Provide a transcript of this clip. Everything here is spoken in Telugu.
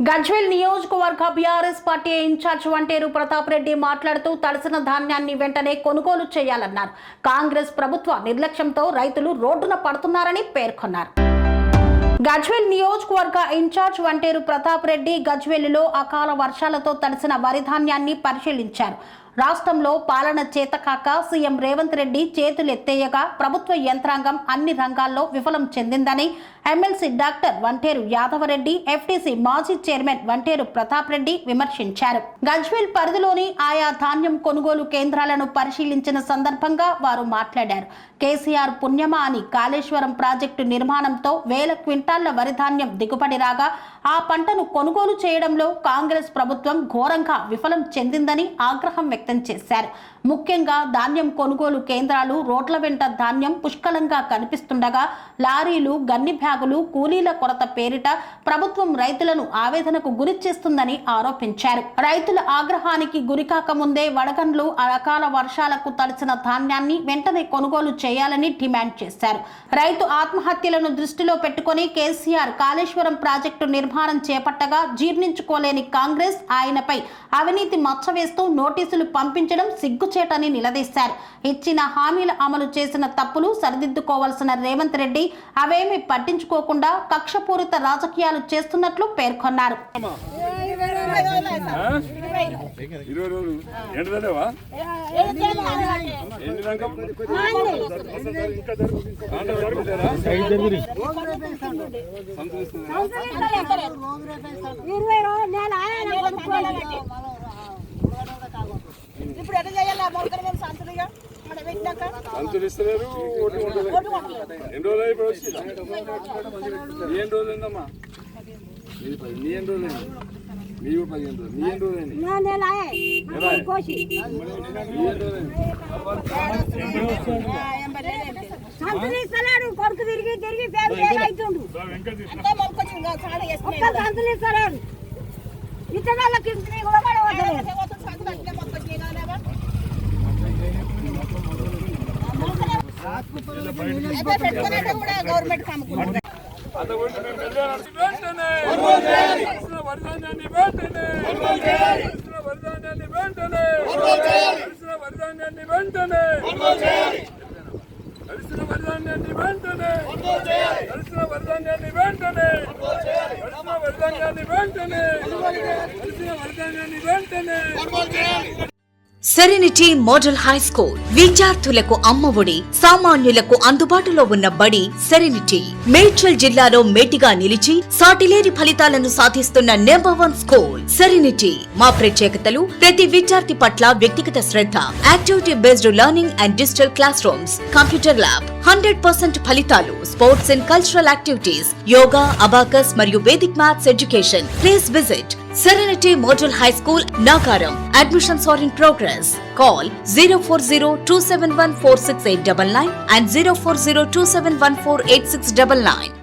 గజ్వేల్ నియోజకవర్గ బీఆర్ఎస్ పార్టీ ఇన్ఛార్జ్ వంటేరు ప్రతాప్ రెడ్డి మాట్లాడుతూ తడిసిన ధాన్యాన్ని వెంటనే కొనుగోలు చేయాలన్నారు. కాంగ్రెస్ ప్రభుత్వ నిర్లక్ష్యంతో రైతులు రోడ్డున పడుతున్నారని పేర్కొన్నారు. గజ్వేల్ నియోజకవర్గ ఇన్ఛార్జ్ వంటేరు ప్రతాప్ రెడ్డి గజ్వేలులో అకాల వర్షాలతో తడిసిన వరి ధాన్యాన్ని పరిశీలించారు. రాష్ట్రంలో పాలన చేతకాక సీఎం రేవంత్ రెడ్డి చేతులెత్తేయగా ప్రభుత్వ యంత్రాంగం అన్ని రంగాల్లో విఫలం చెందిందని MLC doctor Vanteru Yadava Reddy, FTC మాజీ చైర్మన్ వంటేరు ప్రతాప్ రెడ్డి విమర్శించారు. గజ్వేల్ పరిధిలోని ఆయా ధాన్యం కొనుగోలు కేంద్రాలను పరిశీలించిన సందర్భంగా వారు మాట్లాడారు. కేసీఆర్ పుణ్యమా అని కాళేశ్వరం ప్రాజెక్టు నిర్మాణంతో వేల క్వింటాళ్ల వరి ధాన్యం దిగుబడి రాగా ఆ పంటను కొనుగోలు చేయడంలో కాంగ్రెస్ ప్రభుత్వం ఘోరంగా విఫలం చెందిందని ఆగ్రహం వ్యక్తం చేశారు. ముఖ్యంగా ధాన్యం కొనుగోలు కేంద్రాలు రోడ్ల వెంట ధాన్యం పుష్కలంగా కనిపిస్తుండగా లారీలు, గన్ని బ్యాగులు, కూలీల కొరత పేరిట ప్రభుత్వం రైతులను ఆవేదనకు గురి చేస్తుందని ఆరోపించారు. రైతుల ఆగ్రహానికి గురికాక ముందే వడగండ్లు, అకాల వర్షాలకు తడిసిన ధాన్యాన్ని వెంటనే కొనుగోలు చేయాలని డిమాండ్ చేశారు. రైతు ఆత్మహత్యలను దృష్టిలో పెట్టుకుని కేసీఆర్ కాళేశ్వరం ప్రాజెక్టు నిర్మాణం చేపట్టగా జీర్ణించుకోలేని కాంగ్రెస్ ఆయనపై అవినీతి మచ్చ వేస్తూ నోటీసులు పంపించడం సిగ్గుచేటని నిలదీశారు. ఇచ్చిన హామీల అమలు చేసిన తప్పులు సరిదిద్దుకోవాల్సిన రేవంత్ రెడ్డి అవేమీ పట్టించుకోకుండా కక్షపూరిత రాజకీయాలు చేస్తున్నట్లు పేర్కొన్నారు. ఇప్పుడు ఎట్లా చేయాలి? మొలకలు మేము సంతులుగా సంతులు ఇస్తలేరు. ఎన్ని రోజులు అయిపోయి నీ ఎన్ని రోజులు అయిందమ్మా? నీ ఎన్ని రోజులు అయింది? నీవు 15 రోజులు. నీ ఎన్ని రోజులు అయింది? కొడుకు తిరిగి తిరిగి ఇతరులకి government serenity model high school విద్యార్థులకు అమ్మఒడి, సామాన్యులకు అందుబాటులో ఉన్న బడి సెరెనిటీ. మేడ్చల్ జిల్లాలో మేటిగా నిలిచి సాటిలేని ఫలితాలను సాధిస్తున్న నంబర్ 1 స్కూల్ సెరెనిటీ. మా ప్రత్యేకతలు ప్రతి విద్యార్థి పట్ల వ్యక్తిగత శ్రద్ధ, activity based learning and digital classrooms, computer lab, 100% ఫలితాలు, sports and cultural activities, yoga, abacus మరియు Vedic maths education. Please visit Serenity Model High School, Nagaram. Admissions are in progress. Call 040-271-46899 and 040-271-48699.